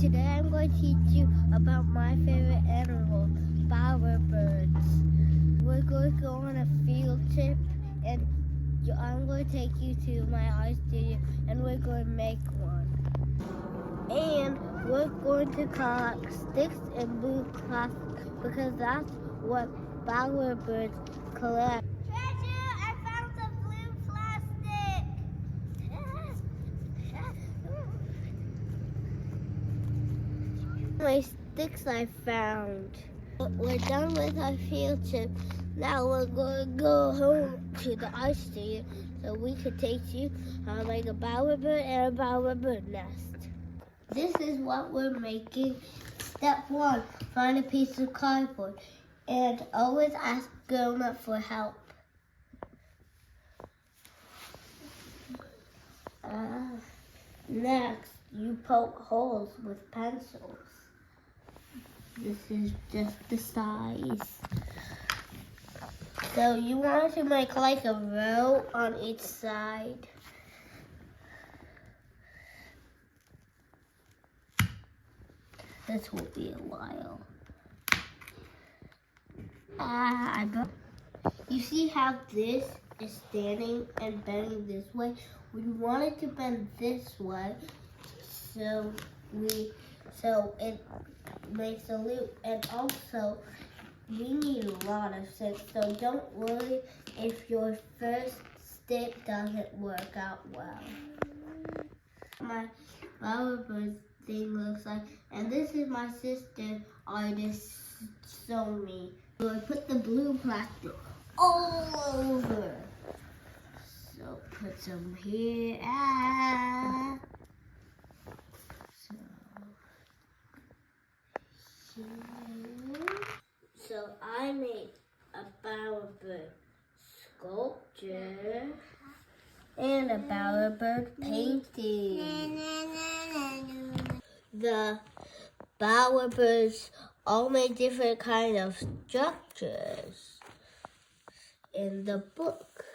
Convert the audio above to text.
Today I'm going to teach you about my favorite animal, bowerbirds. We're going to go on a field trip and I'm going to take you to my art studio and we're going to make one. And we're going to collect sticks and blue plastic because that's what bowerbirds collect. Treasure! I found some blue plastic! My sticks I found. We're done with our field trip. Now we're going to go home to the art studio so we can take you on like a bowerbird and a bowerbird nest. This is what we're making. Step 1, find a piece of cardboard and always ask grown-up for help. Next, you poke holes with pencils. This is just the size. So you want to make like a row on each side. This will be a while. You see how this is standing and bending this way? We want it to bend this way, so it makes a loop. And also, we need a lot of sticks, so don't worry if your first stick doesn't work out well. My bowerbird thing looks like, and this is my sister artist Somi. So I put the blue plastic all over. So put some here. So I made a bowerbird sculpture and a bowerbird painting. The bowerbirds all made different kind of structures in the book.